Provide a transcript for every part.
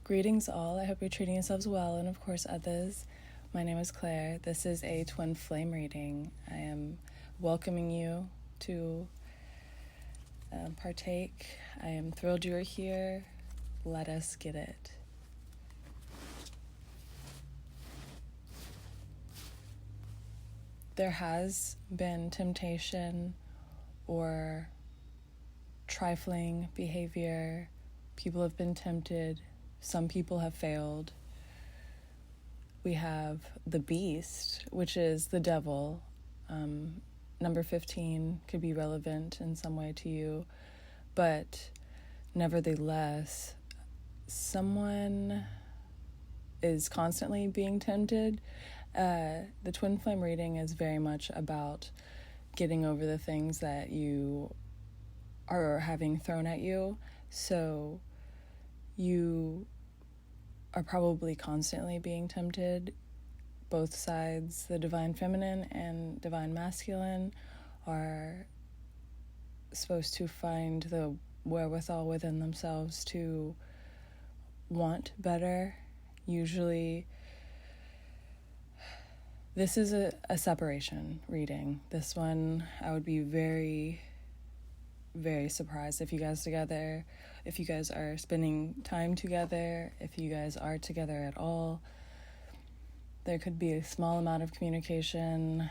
Greetings all, I hope you're treating yourselves well and of course others. My name is Claire. This is a twin flame reading. I am welcoming you to partake. I am thrilled you are here. Let us get it. There has been temptation or trifling behavior. People have been tempted. Some people have failed. We have the beast, which is the devil. Number 15 could be relevant in some way to you, but nevertheless, someone is constantly being tempted. The twin flame reading is very much about getting over the things that you are having thrown at you. So you are probably constantly being tempted. Both sides, the divine feminine and divine masculine, are supposed to find the wherewithal within themselves to want better. Usually, this is a separation reading. This one, I would be very, very surprised if you guys together, if you guys are spending time together, if you guys are together at all. There could be a small amount of communication,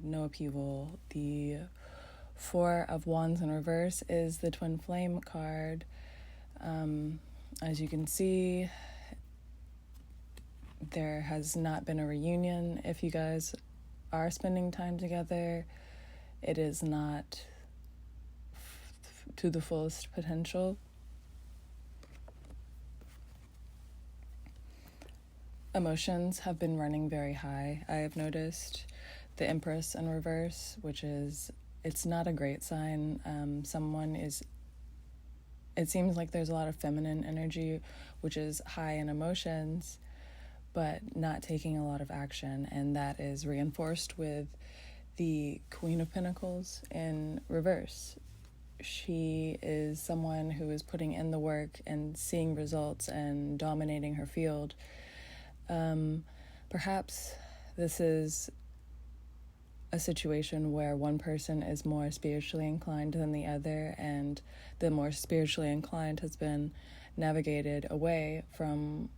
no upheaval. The Four of Wands in reverse is the twin flame card. As you can see, there has not been a reunion. If you guys are spending time together, it is not to the fullest potential. Emotions have been running very high. I have noticed the Empress in reverse, which is, it's not a great sign. It seems like there's a lot of feminine energy, which is high in emotions, but not taking a lot of action. And that is reinforced with the Queen of Pentacles in reverse. She is someone who is putting in the work and seeing results and dominating her field. Perhaps this is a situation where one person is more spiritually inclined than the other, and the more spiritually inclined has been navigated away from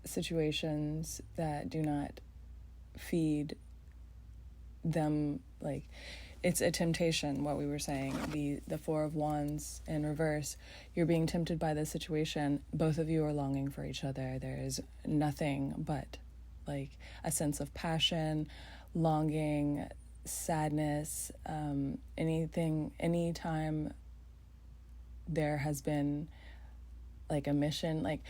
situations that do not feed them. Like, it's a temptation, what we were saying, the Four of Wands in reverse. You're being tempted by this situation. Both of you are longing for each other. There is nothing but like a sense of passion, longing, sadness, anytime there has been like a mission, like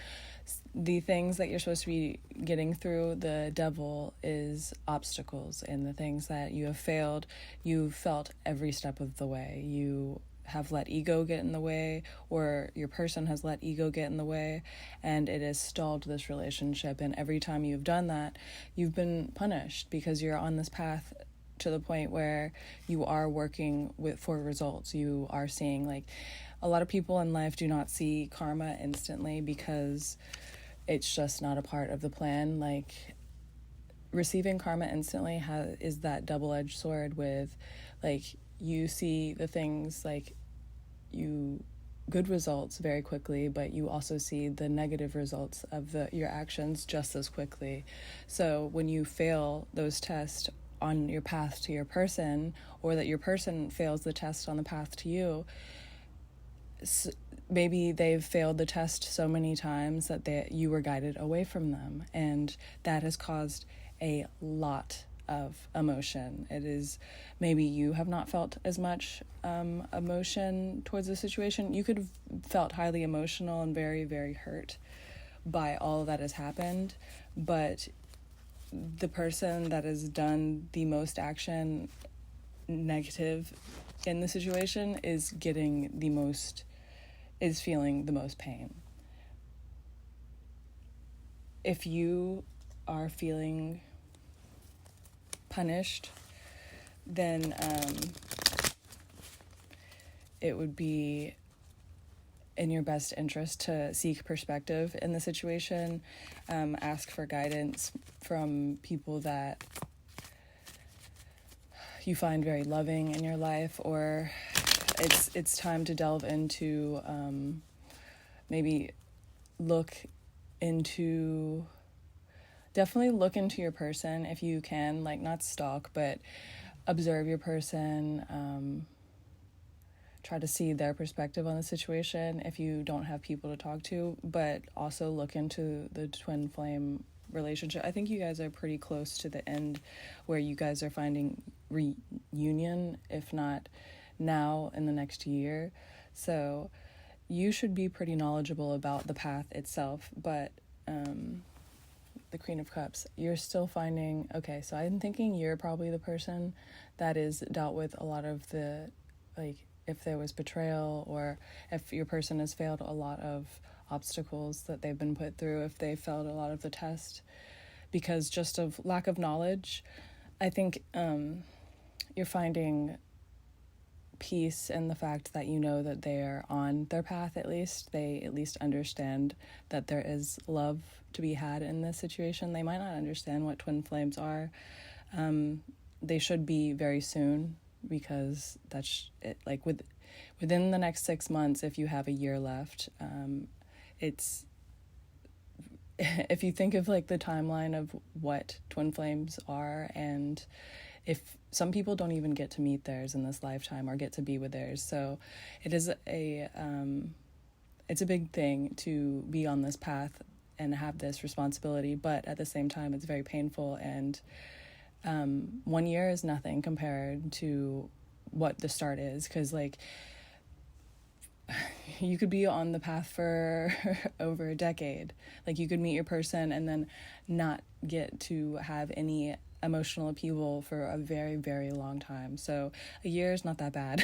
the things that you're supposed to be getting through, the devil is obstacles, and the things that you have failed, you've felt every step of the way. You have let ego get in the way, or your person has let ego get in the way, and it has stalled this relationship. And every time you've done that, you've been punished because you're on this path to the point where you are working for results. You are seeing, like, a lot of people in life do not see karma instantly because it's just not a part of the plan. Like, receiving karma instantly is that double-edged sword with, like, you see the things, like, good results very quickly, but you also see the negative results of your actions just as quickly. So when you fail those tests on your path to your person, or that your person fails the test on the path to you, maybe they've failed the test so many times that you were guided away from them, and that has caused a lot of emotion. It is, maybe you have not felt as much emotion towards the situation. You could have felt highly emotional and very, very hurt by all that has happened, but the person that has done the most action negative in the situation is feeling the most pain. If you are feeling punished, then it would be in your best interest to seek perspective in the situation. Ask for guidance from people that you find very loving in your life, or it's time to delve into maybe definitely look into your person if you can, like, not stalk, but observe your person, try to see their perspective on the situation if you don't have people to talk to, but also look into the twin flame relationship. I think you guys are pretty close to the end where you guys are finding reunion, if not now, in the next year. So you should be pretty knowledgeable about the path itself, but the Queen of Cups, you're still finding, okay, so I'm thinking you're probably the person that is dealt with a lot of the, like, if there was betrayal, or if your person has failed a lot of obstacles that they've been put through, if they failed a lot of the test because just of lack of knowledge. I think you're finding peace in the fact that you know that they are on their path. At least they at least understand that there is love to be had in this situation. They might not understand what twin flames are. They should be very soon, because that's it. Like within the next 6 months, if you have a year left, it's if you think of like the timeline of what twin flames are, and if some people don't even get to meet theirs in this lifetime or get to be with theirs, so it is it's a big thing to be on this path and have this responsibility, but at the same time it's very painful, and 1 year is nothing compared to what the start is, because like you could be on the path for over a decade. Like you could meet your person and then not get to have any emotional upheaval for a very, very long time. So a year is not that bad.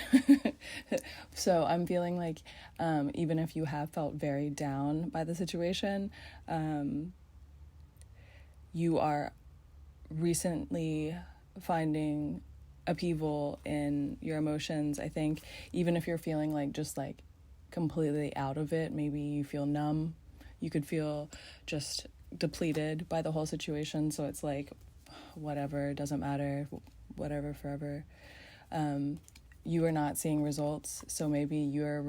So I'm feeling like even if you have felt very down by the situation, you are recently finding upheaval in your emotions. I think even if you're feeling like just like completely out of it, maybe you feel numb, you could feel just depleted by the whole situation, so it's like whatever, doesn't matter, whatever, forever. You are not seeing results, so maybe you're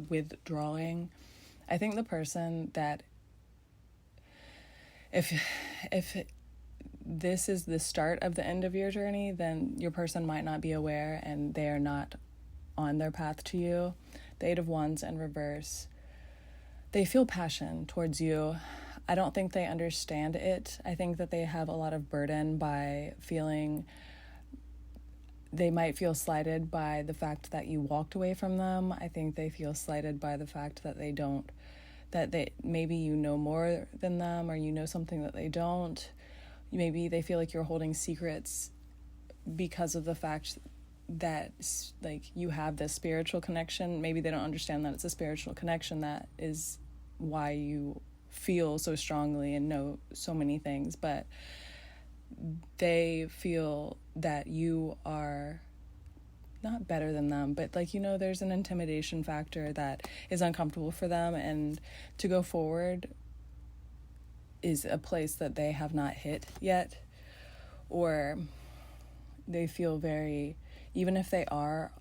withdrawing. I think the person that if this is the start of the end of your journey, then your person might not be aware and they are not on their path to you. The Eight of Wands in reverse, they feel passion towards you. I don't think they understand it. I think that they have a lot of burden by feeling, they might feel slighted by the fact that you walked away from them. I think they feel slighted by the fact that maybe you know more than them, or you know something that they don't. Maybe they feel like you're holding secrets because of the fact that like you have this spiritual connection. Maybe they don't understand that it's a spiritual connection that is why you feel so strongly and know so many things, but they feel that you are not better than them, but like, you know, there's an intimidation factor that is uncomfortable for them, and to go forward is a place that they have not hit yet, or they feel very, even if they are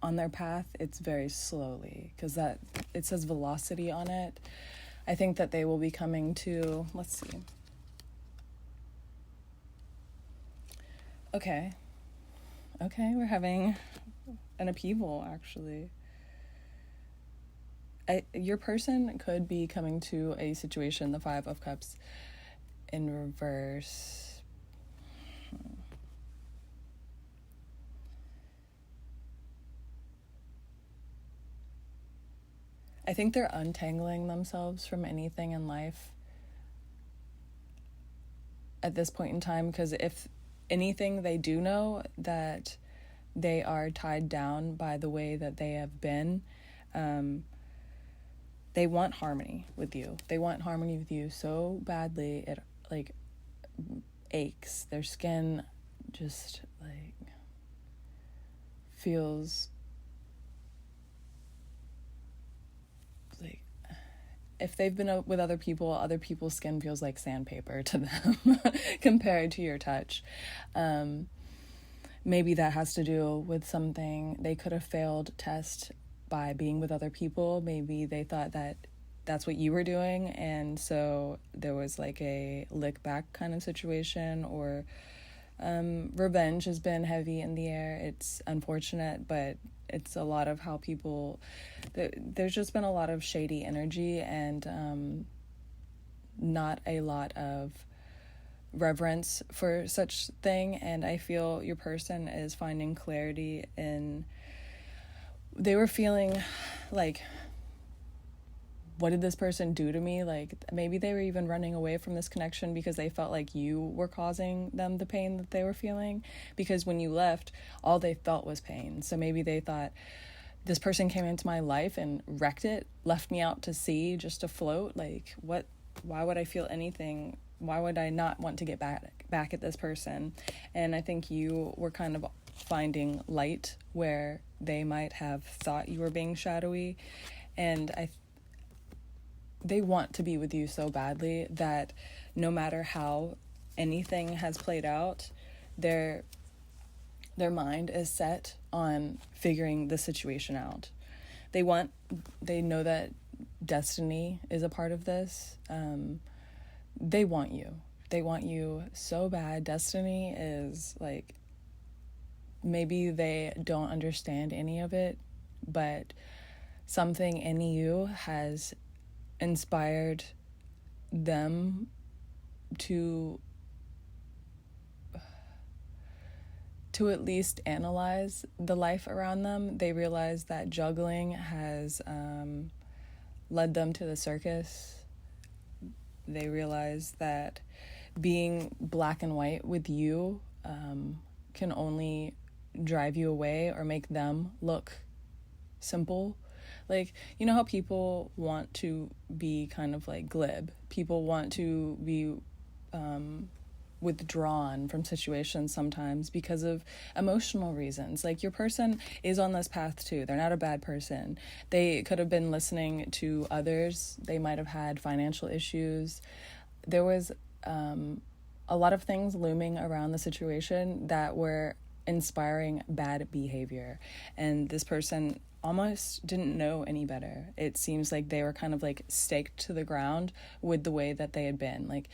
on their path, it's very slowly, because that it says velocity on it. I think that they will be coming to, let's see. Okay, we're having an upheaval, actually. Your person could be coming to a situation, the Five of Cups in reverse. I think they're untangling themselves from anything in life at this point in time, because if anything, they do know that they are tied down by the way that they have been. They want harmony with you. They want harmony with you so badly, it like aches. Their skin just like feels if they've been with other people's skin feels like sandpaper to them compared to your touch. Maybe that has to do with something. They could have failed test by being with other people. Maybe they thought that that's what you were doing, and so there was like a lick back kind of situation, or revenge has been heavy in the air. It's unfortunate, but it's a lot of how people, there's just been a lot of shady energy, and not a lot of reverence for such thing. And I feel your person is finding clarity in, they were feeling like, what did this person do to me? Like, maybe they were even running away from this connection because they felt like you were causing them the pain that they were feeling. Because when you left, all they felt was pain. So maybe they thought, this person came into my life and wrecked it, left me out to sea just to float. Like, what? Why would I feel anything? Why would I not want to get back at this person? And I think you were kind of finding light where they might have thought you were being shadowy. And they want to be with you so badly that no matter how anything has played out, their mind is set on figuring the situation out. They know that destiny is a part of this. They want you so bad. Destiny is like, maybe they don't understand any of it, but something in you has inspired them to at least analyze the life around them. They realize that juggling has led them to the circus. They realize that being black and white with you can only drive you away or make them look simple. Like, you know how people want to be kind of like glib? People want to be withdrawn from situations sometimes because of emotional reasons. Like, your person is on this path too. They're not a bad person. They could have been listening to others. They might have had financial issues. There was a lot of things looming around the situation that were inspiring bad behavior. And this person almost didn't know any better. It seems like they were kind of like staked to the ground with the way that they had been. Like,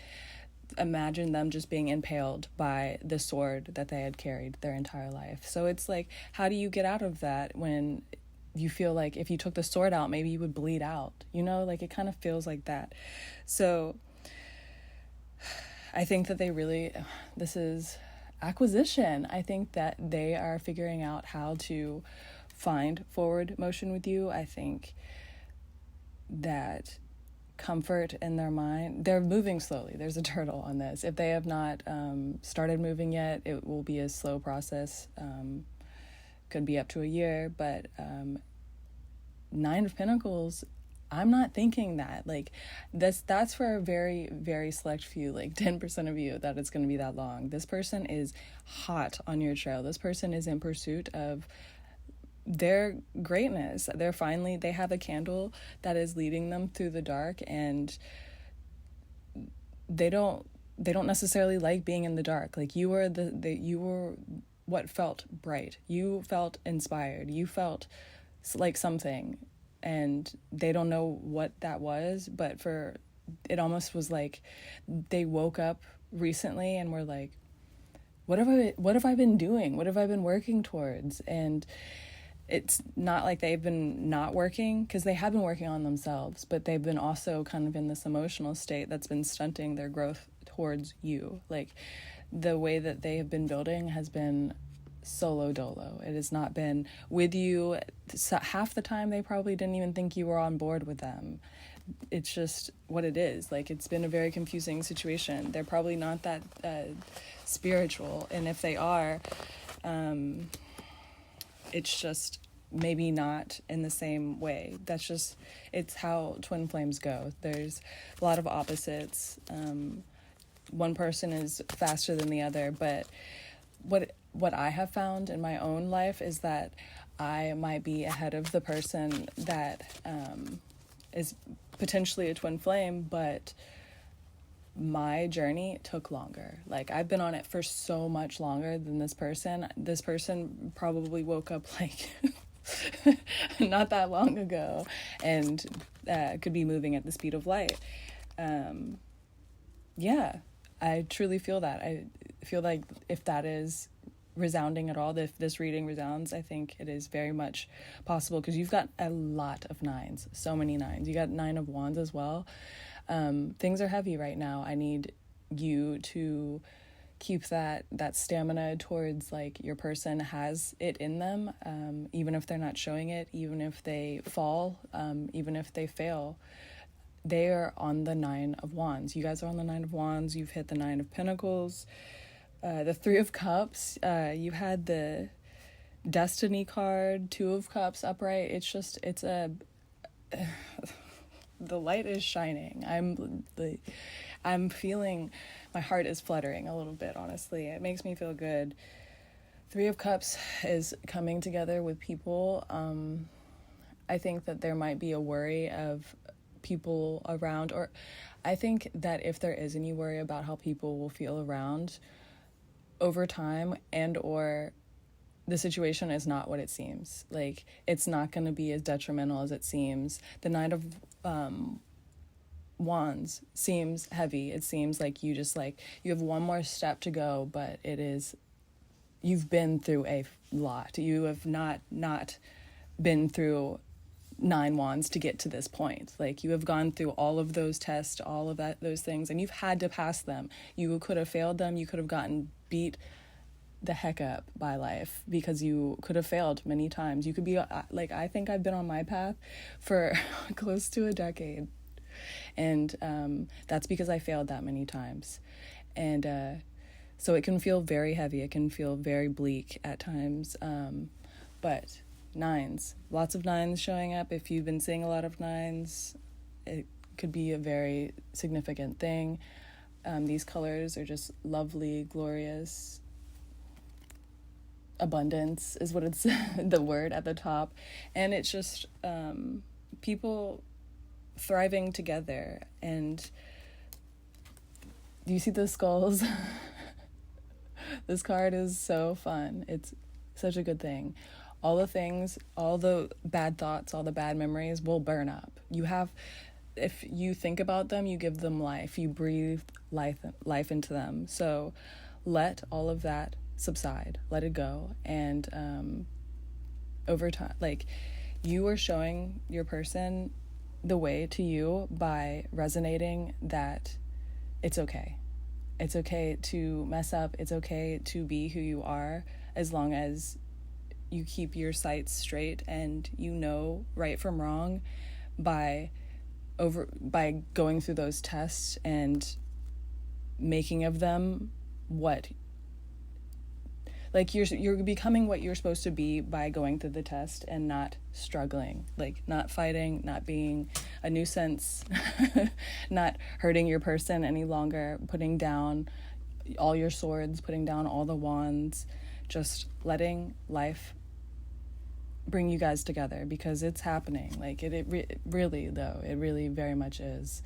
imagine them just being impaled by the sword that they had carried their entire life. So it's like, how do you get out of that when you feel like if you took the sword out, maybe you would bleed out, you know? Like, it kind of feels like that. So I think that this is acquisition. I think that they are figuring out how to find forward motion with you. I think that comfort in their mind, they're moving slowly. There's a turtle on this. If they have not started moving yet, it will be a slow process. Could be up to a year, but Nine of Pentacles, I'm not thinking that. Like, that's for a very, very select few, like 10% of you, that it's going to be that long. This person is hot on your trail. This person is in pursuit of their greatness. They have a candle that is leading them through the dark, and they don't necessarily like being in the dark. Like, you were you were what felt bright. You felt inspired. You felt like something, and they don't know what that was, but it almost was like they woke up recently and were like, what have I been doing? What have I been working towards? And it's not like they've been not working, because they have been working on themselves, but they've been also kind of in this emotional state that's been stunting their growth towards you. Like, the way that they have been building has been solo dolo. It has not been with you. Half the time they probably didn't even think you were on board with them. It's just what it is. Like, it's been a very confusing situation. They're probably not that spiritual, and if they are, it's just maybe not in the same way. It's how twin flames go. There's a lot of opposites. One person is faster than the other, but what I have found in my own life is that I might be ahead of the person that is potentially a twin flame, but my journey took longer. Like, I've been on it for so much longer than this person. This person probably woke up like not that long ago and could be moving at the speed of light. Yeah, I truly feel that. I feel like if that is resounding at all, if this reading resounds, I think it is very much possible, because you've got a lot of nines, so many nines. You got 9 of Wands as well. Things are heavy right now. I need you to keep that stamina towards, like, your person has it in them, even if they're not showing it, even if they fall, even if they fail. They are on the 9 of Wands. You guys are on the 9 of Wands. You've hit the 9 of Pentacles. The 3 of Cups. You had the Destiny card, 2 of Cups upright. It's a... the light is shining. I'm feeling, my heart is fluttering a little bit, honestly. It makes me feel good. 3 of Cups is coming together with people. I think that there might be a worry of people around, or I think that if there is any worry about how people will feel around over time, and or the situation is not what it seems. Like, it's not going to be as detrimental as it seems. The 9 of Wands seems heavy. It seems like you have one more step to go, but you've been through a lot. You have not been through 9 Wands to get to this point. Like, you have gone through all of those tests, all of those things, and you've had to pass them. You could have failed them. You could have gotten beat the heck up by life, because you could have failed many times. You could be I think I've been on my path for close to a decade, and that's because I failed that many times. And so it can feel very heavy. It can feel very bleak at times, but 9s, lots of 9s showing up. If you've been seeing a lot of 9s, it could be a very significant thing. These colors are just lovely, glorious. Abundance is what it's the word at the top, and it's just people thriving together. And do you see the skulls? This card is so fun. It's such a good thing. All the things, all the bad thoughts, all the bad memories will burn up. If you think about them, you give them life. You breathe life into them. So let all of that subside, let it go. And over time, like, you are showing your person the way to you by resonating that it's okay. It's okay to mess up. It's okay to be who you are, as long as you keep your sights straight and you know right from wrong by going through those tests and making of them what, like, you're becoming what you're supposed to be by going through the test and not struggling, like, not fighting, not being a nuisance, not hurting your person any longer, putting down all your swords, putting down all the wands, just letting life bring you guys together, because it's happening. Like, it really, though, it really very much is.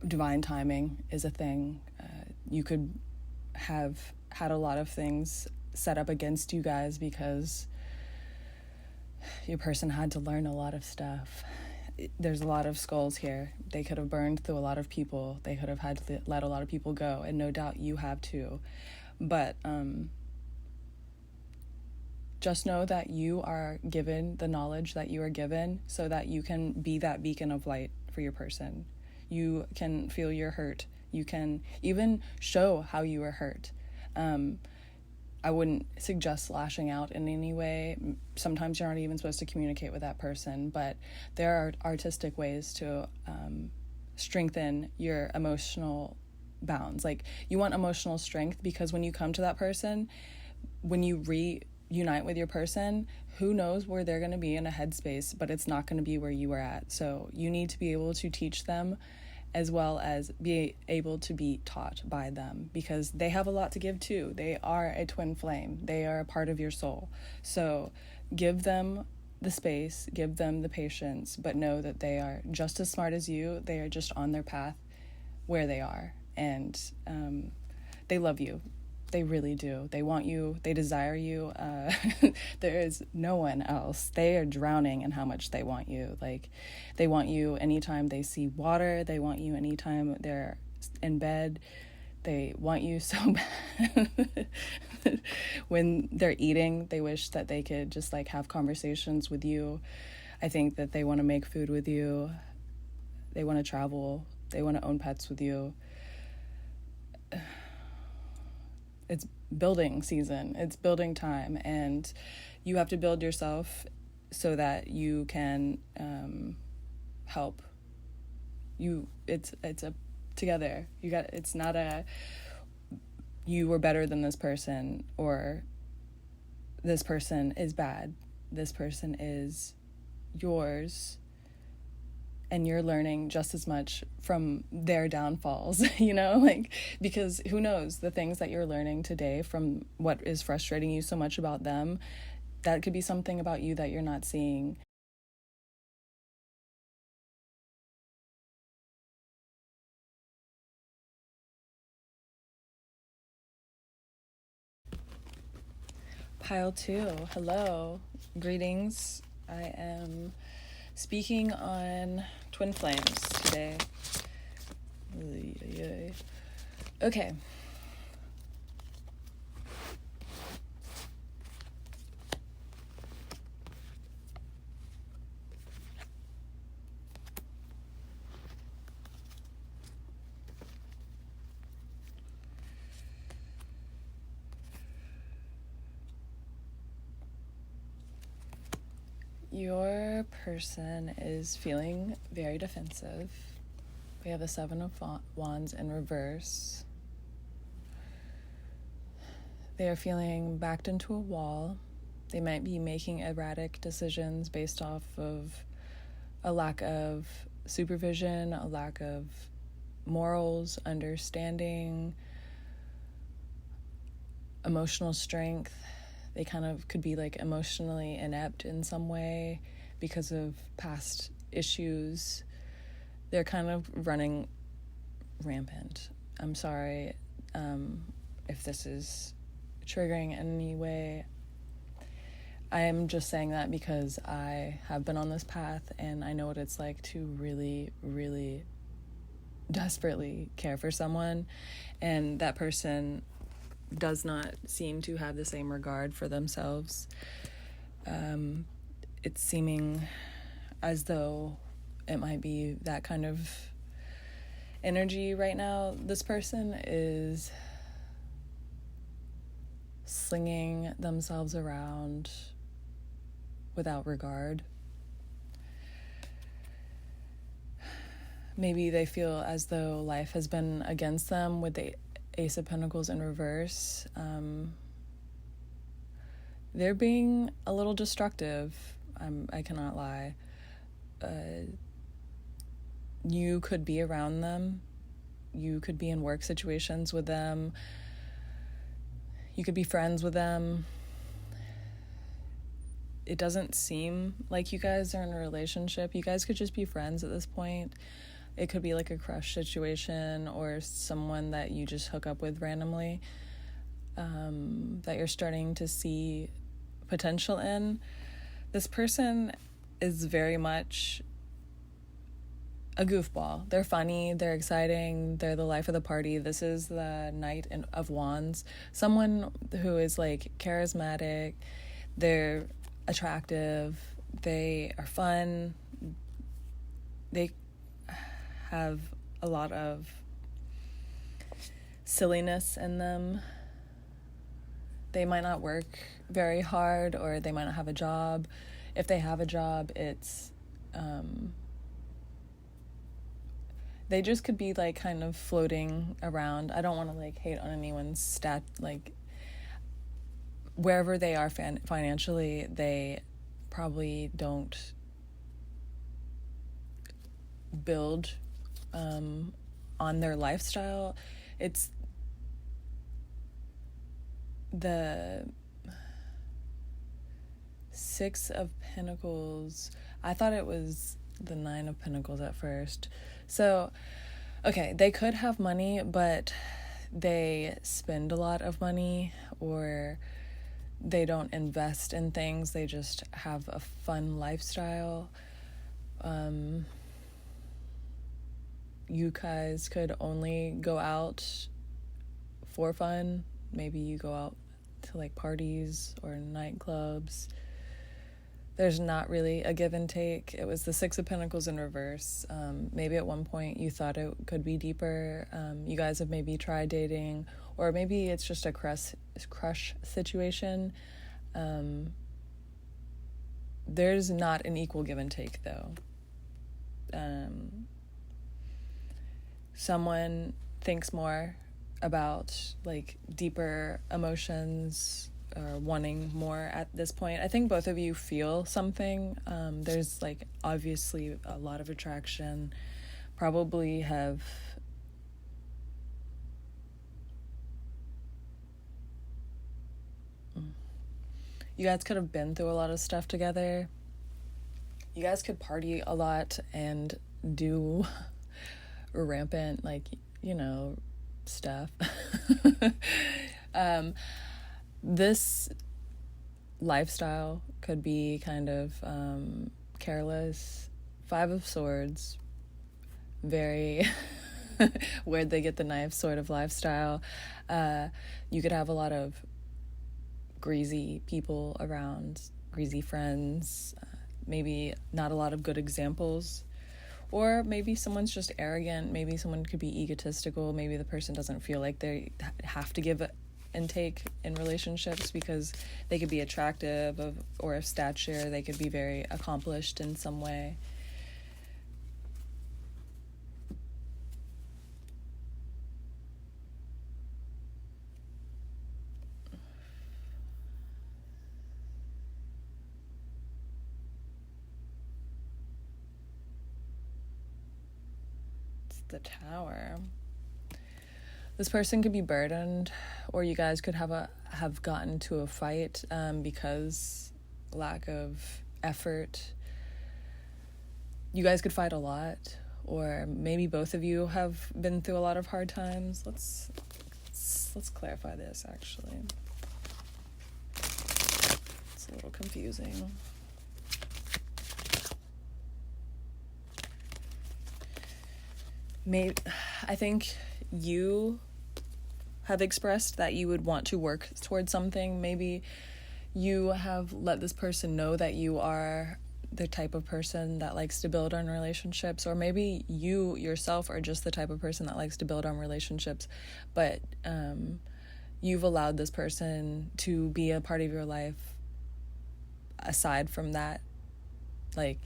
Divine timing is a thing. You could have had a lot of things set up against you guys because your person had to learn a lot of stuff. There's a lot of skulls here. They could have burned through a lot of people. They could have had to let a lot of people go, and no doubt you have too. But just know that you are given the knowledge that you are given so that you can be that beacon of light for your person. You can feel your hurt. You can even show how you were hurt. I wouldn't suggest lashing out in any way. Sometimes you're not even supposed to communicate with that person, but there are artistic ways to strengthen your emotional bounds. Like, you want emotional strength, because when you come to that person, when you reunite with your person, who knows where they're going to be in a headspace, but it's not going to be where you were at. So you need to be able to teach them, as well as be able to be taught by them, because they have a lot to give too. They are a twin flame. They are a part of your soul. So give them the space, give them the patience, but know that they are just as smart as you. They are just on their path where they are, and they love you. They really do. They want you. They desire you. There is no one else. They are drowning in how much they want you. Like, they want you anytime they see water. They want you anytime they're in bed. They want you so bad. When they're eating, they wish that they could just like have conversations with you. I think that they want to make food with you. They want to travel. They want to own pets with you. It's building season. It's building time, and you have to build yourself so that you can help. It's a together. It's not a you were better than this person, or this person is bad. This person is yours, and you're learning just as much from their downfalls, like, because who knows, the things that you're learning today from what is frustrating you so much about them, that could be something about you that you're not seeing. Pile 2, hello, greetings. I am speaking on twin flames today. Okay. Your person is feeling very defensive. We have the 7 of Wands in reverse. They are feeling backed into a wall. They might be making erratic decisions based off of a lack of supervision, a lack of morals, understanding, emotional strength. They kind of could be like emotionally inept in some way because of past issues. They're kind of running rampant. I'm sorry if this is triggering in any way. I am just saying that because I have been on this path and I know what it's like to really, really desperately care for someone, and that person does not seem to have the same regard for themselves. It's seeming as though it might be that kind of energy right now. This person is slinging themselves around without regard. Maybe they feel as though life has been against them with the Ace of Pentacles in reverse. They're being a little destructive. I cannot lie. You could be around them. You could be in work situations with them. You could be friends with them. It doesn't seem like you guys are in a relationship. You guys could just be friends at this point. It could be like a crush situation or someone that you just hook up with randomly, that you're starting to see potential in. This person is very much a goofball. They're funny, they're exciting, they're the life of the party. This is the Knight of Wands. Someone who is like charismatic, they're attractive, they are fun, they have a lot of silliness in them. They might not work very hard, or they might not have a job. If they have a job, it's they just could be like kind of floating around. I don't want to like hate on anyone's stat, like wherever they are financially, they probably don't build on their lifestyle. It's the Six of Pentacles. I thought it was the Nine of Pentacles at first. So, okay, they could have money, but they spend a lot of money, or they don't invest in things. They just have a fun lifestyle. You guys could only go out for fun. Maybe you go out to like parties or nightclubs. There's not really a give and take. It was the Six of Pentacles in reverse. Maybe at one point you thought it could be deeper. You guys have maybe tried dating, or maybe it's just a crush situation. There's not an equal give and take, though. Someone thinks more about like deeper emotions or wanting more at this point. I think both of you feel something. There's like obviously a lot of attraction. Probably have you guys could have been through a lot of stuff together. You guys could party a lot and do rampant, like, you know, stuff. This lifestyle could be kind of careless. Five of Swords, very where'd they get the knife sort of lifestyle. You could have a lot of greasy people around, greasy friends, maybe not a lot of good examples. Or maybe someone's just arrogant. Maybe someone could be egotistical. Maybe the person doesn't feel like they have to give and take in relationships because they could be attractive or of stature. They could be very accomplished in some way. It's the Tower. This person could be burdened, or you guys could have gotten to a fight because lack of effort. You guys could fight a lot, or maybe both of you have been through a lot of hard times. Let's clarify this, actually. It's a little confusing. I think you have expressed that you would want to work towards something. Maybe you have let this person know that you are the type of person that likes to build on relationships, or maybe you yourself are just the type of person that likes to build on relationships, but you've allowed this person to be a part of your life aside from that. Like,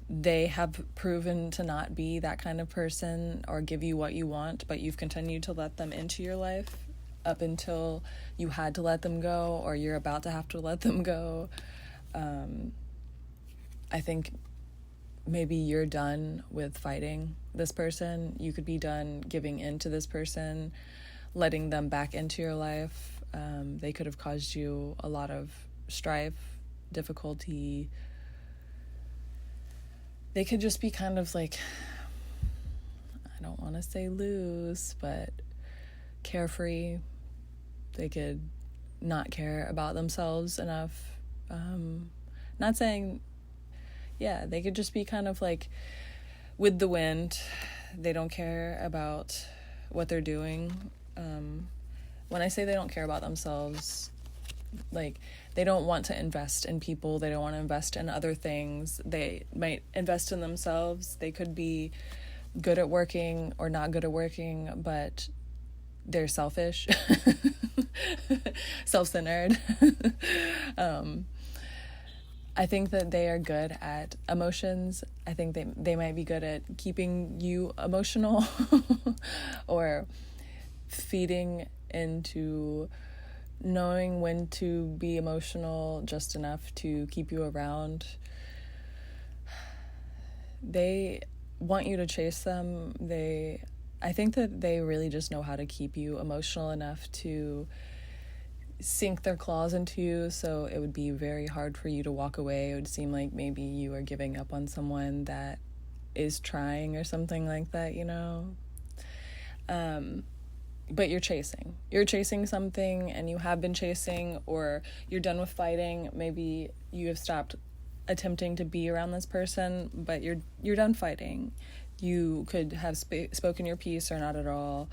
they have proven to not be that kind of person or give you what you want, but you've continued to let them into your life up until you had to let them go, or you're about to have to let them go. I think maybe you're done with fighting this person. You could be done giving in to this person, letting them back into your life. They could have caused you a lot of strife, difficulty. They could just be kind of like, I don't want to say loose, but carefree. They could not care about themselves enough. Not saying, they could just be kind of like with the wind. They don't care about what they're doing. When I say they don't care about themselves, like, they don't want to invest in people. They don't want to invest in other things. They might invest in themselves. They could be good at working or not good at working, but they're selfish, self-centered. I think that they are good at emotions. I think they might be good at keeping you emotional or feeding into knowing when to be emotional just enough to keep you around. They want you to chase them. I think that they really just know how to keep you emotional enough to sink their claws into you, so it would be very hard for you to walk away. It would seem like maybe you are giving up on someone that is trying or something like that, you know? But you're chasing something, and you have been chasing, or you're done with fighting. Maybe you have stopped attempting to be around this person, but you're done fighting. You could have spoken your piece or not at all,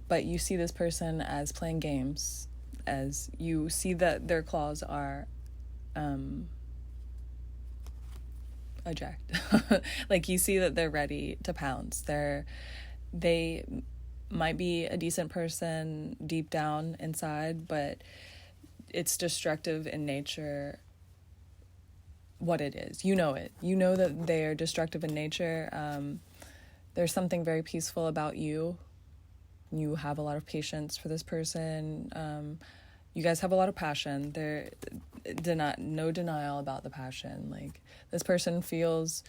but you see this person as playing games, as you see that their claws are eject. Like, you see that they're ready to pounce. They might be a decent person deep down inside, but it's destructive in nature. What it is, you know it. You know that they are destructive in nature. There's something very peaceful about you. You have a lot of patience for this person. You guys have a lot of passion. No denial about the passion. Like, this person feels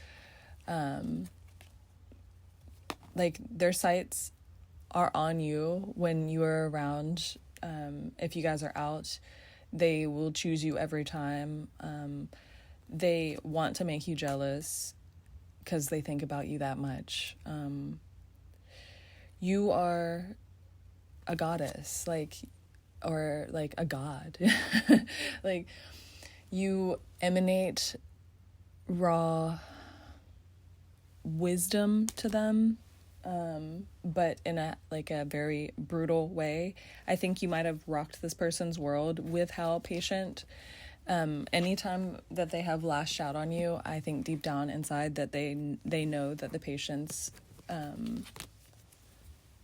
like their sights are on you when you are around. If you guys are out, they will choose you every time. They want to make you jealous because they think about you that much. You are a goddess, or a god. Like, you emanate raw wisdom to them, but in a very brutal way. I think you might have rocked this person's world with how patient. Anytime that they have lashed out on you, I think deep down inside that they know that the patience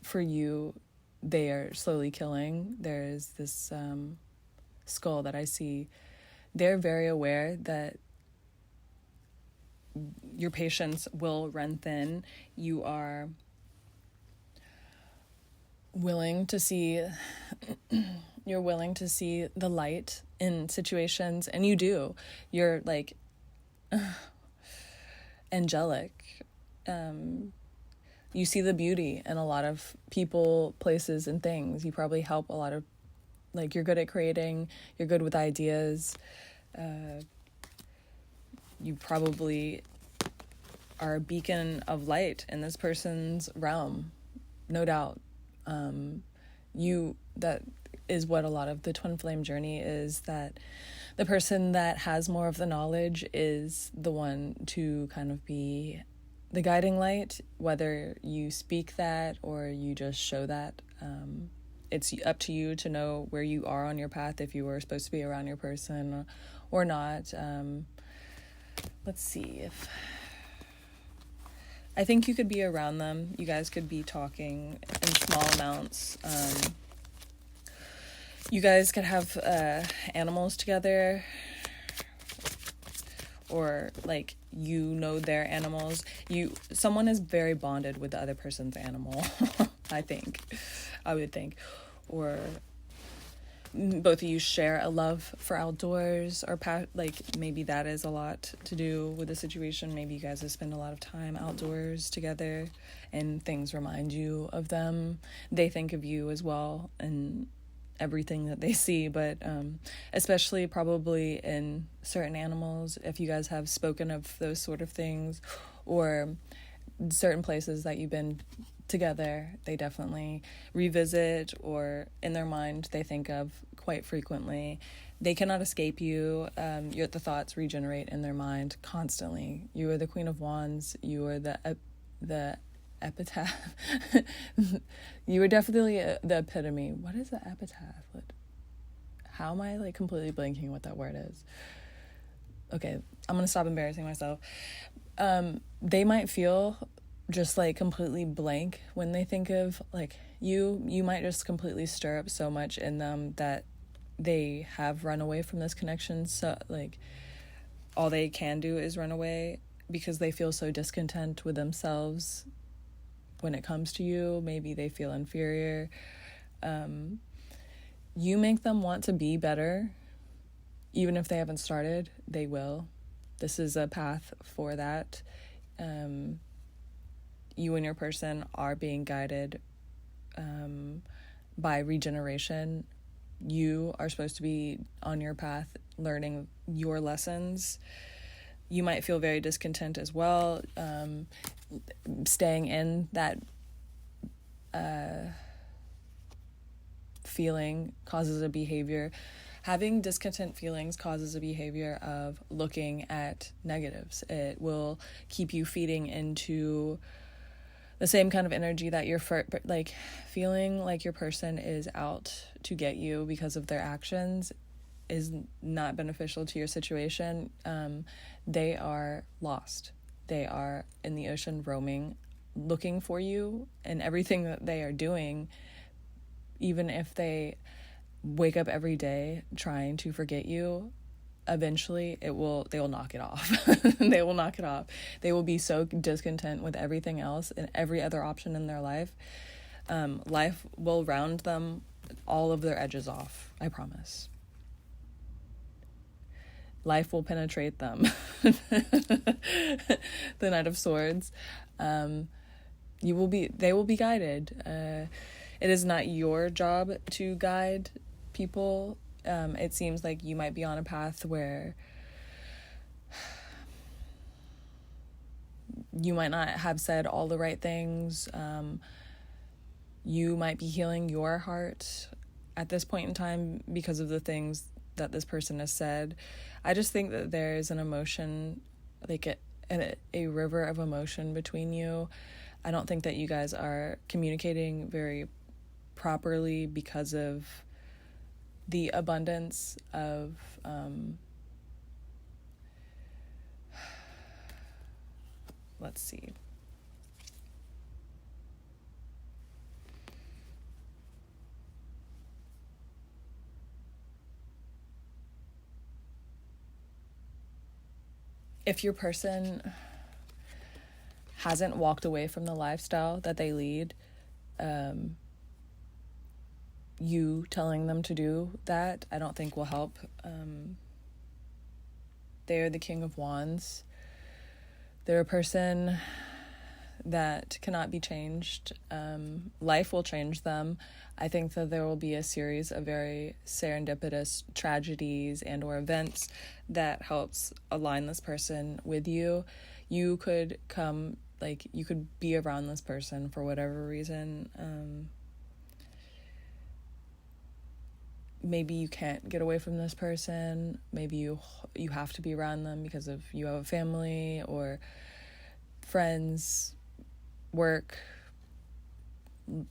for you, they are slowly killing. There's this skull that I see. They're very aware that your patience will run thin. You are willing to see the light in situations, and you do. You're angelic. You see the beauty in a lot of people, places, and things. You probably help a lot of, you're good at creating, you're good with ideas. You probably are a beacon of light in this person's realm, no doubt. That is what a lot of the twin flame journey is, that the person that has more of the knowledge is the one to kind of be the guiding light, whether you speak that or you just show that. It's up to you to know where you are on your path, if you were supposed to be around your person or not. Let's see if... I think you could be around them. You guys could be talking in small amounts. You guys could have animals together, or their animals. Someone is very bonded with the other person's animal. I would think, or both of you share a love for outdoors, or maybe that is a lot to do with the situation. Maybe you guys have spent a lot of time outdoors together and things remind you of them. They think of you as well and everything that they see, but especially probably in certain animals, if you guys have spoken of those sort of things, or certain places that you've been together, they definitely revisit, or in their mind they think of quite frequently. They cannot escape you. The thoughts regenerate in their mind constantly. You are the Queen of Wands. You are the epitaph. You are definitely the epitome. What is the epitaph? How am I completely blanking what that word is? Okay, I'm gonna stop embarrassing myself. They might feel just completely blank when they think of you might just completely stir up so much in them that they have run away from this connection. So all they can do is run away because they feel so discontent with themselves when it comes to you. Maybe they feel inferior. You make them want to be better. Even if they haven't started, they will. This is a path for that. You and your person are being guided by regeneration. You are supposed to be on your path, learning your lessons. You might feel very discontent as well. Staying in that feeling causes a behavior. Having discontent feelings causes a behavior of looking at negatives. It will keep you feeding into the same kind of energy that you're like feeling like your person is out to get you because of their actions is not beneficial to your situation. They are lost. They are in the ocean roaming, looking for you, and everything that they are doing, even if they wake up every day trying to forget you, eventually they will knock it off. They will knock it off. They will be so discontent with everything else and every other option in their life. Life will round them all of their edges off, I promise. Life will penetrate them. The Knight of Swords. They will be guided. It is not your job to guide people. It seems like you might be on a path where you might not have said all the right things. You might be healing your heart at this point in time because of the things that this person has said. I just think that there's an emotion, like a river of emotion between you. I don't think that you guys are communicating very properly because of the abundance of let's see. If your person hasn't walked away from the lifestyle that they lead, you telling them to do that, I don't think will help. They're the King of Wands. They're a person that cannot be changed. Life will change them. I think that there will be a series of very serendipitous tragedies and or events that helps align this person with you. You could you could be around this person for whatever reason. Maybe you can't get away from this person. Maybe you have to be around them because of you have a family or friends, work,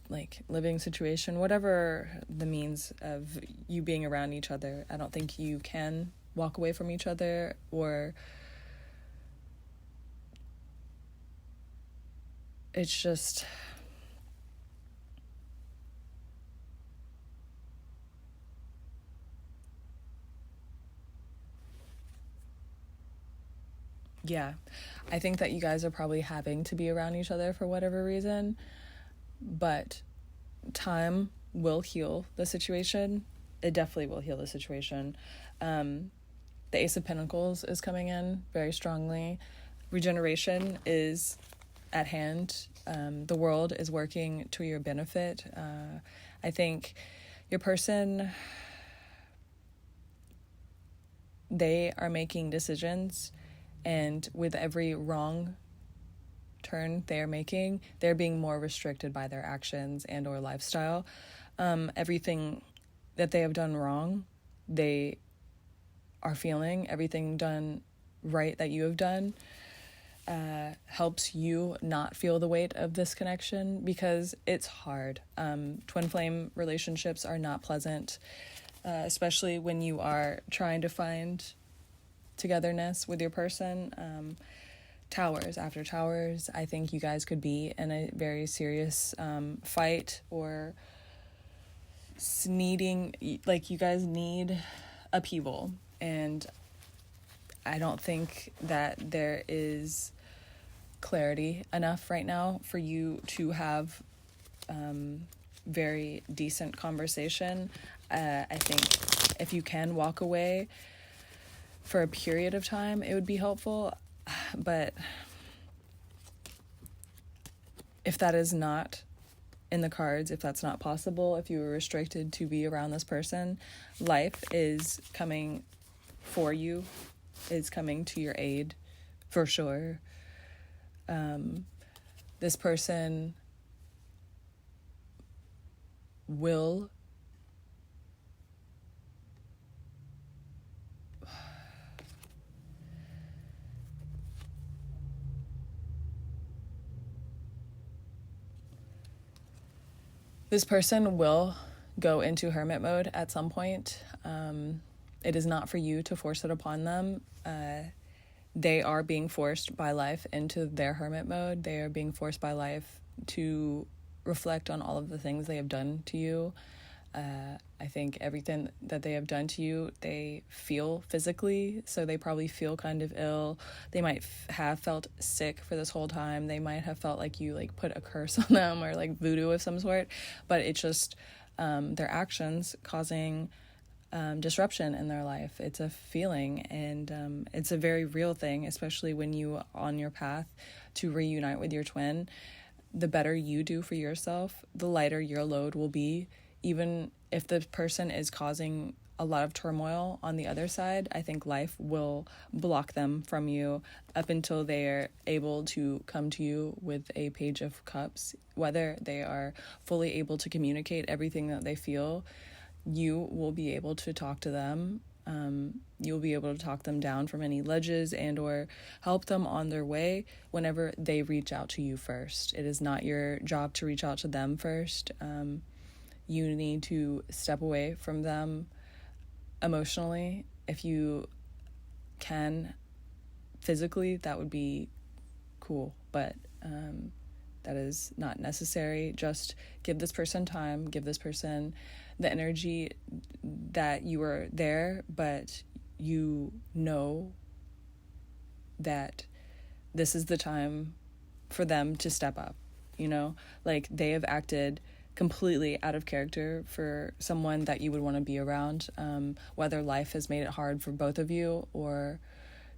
like living situation, whatever the means of you being around each other. I don't think you can walk away from each other, or it's just yeah, I think that you guys are probably having to be around each other for whatever reason, but time will heal the situation. It definitely will heal the situation. The Ace of Pentacles is coming in very strongly. Regeneration is at hand. The world is working to your benefit. I think your person, they are making decisions, and with every wrong turn they're making, they're being more restricted by their actions and or lifestyle. Everything that they have done wrong, they are feeling. Everything done right that you have done helps you not feel the weight of this connection, because it's hard. Twin flame relationships are not pleasant, especially when you are trying to find togetherness with your person. Towers after towers, I think you guys could be in a very serious fight, or needing, like, you guys need upheaval, and I don't think that there is clarity enough right now for you to have very decent conversation. I think if you can walk away for a period of time, it would be helpful. But if that is not in the cards if that's not possible, if you were restricted to be around this person. Life is coming for you, is coming to your aid, for sure. This person will go into hermit mode at some point. It is not for you to force it upon them. They are being forced by life into their hermit mode. They are being forced by life to reflect on all of the things they have done to you. I think everything that they have done to you, they feel physically, so they probably feel kind of ill. They might have felt sick for this whole time. They might have felt like you like put a curse on them or like voodoo of some sort, but it's just their actions causing disruption in their life. It's a feeling, and it's a very real thing, especially when you are on your path to reunite with your twin. The better you do for yourself, the lighter your load will be. Even if the person is causing a lot of turmoil on the other side, I think life will block them from you up until they are able to come to you with a page of cups. Whether they are fully able to communicate everything that they feel, you will be able to talk to them. You'll be able to talk them down from any ledges and or help them on their way whenever they reach out to you first. It is not your job to reach out to them first. You need to step away from them emotionally. If you can physically, that would be cool, but that is not necessary. Just give this person time, give this person the energy that you are there, but you know that this is the time for them to step up, you know? Like, they have acted completely out of character for someone that you would want to be around, whether life has made it hard for both of you or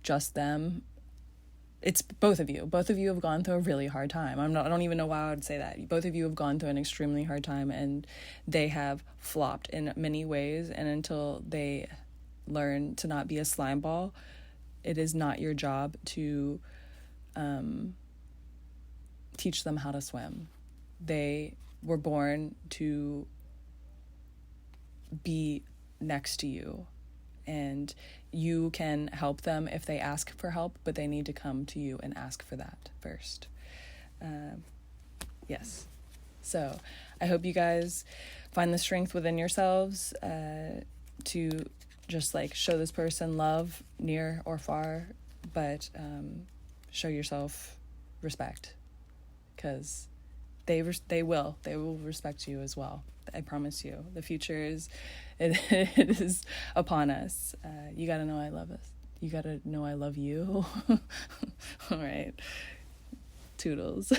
just them. It's both of you. Both of you have gone through a really hard time. I don't even know why I would say that. Both of you have gone through an extremely hard time, and they have flopped in many ways. And until they learn to not be a slime ball, it is not your job to teach them how to swim. They were born to be next to you, and you can help them if they ask for help, but they need to come to you and ask for that first. Yes. So I hope you guys find the strength within yourselves to just like show this person love, near or far, but show yourself respect, because they will respect you as well. I promise you. The future is it is upon us. You gotta know I love us. You gotta know I love you. All right. Toodles.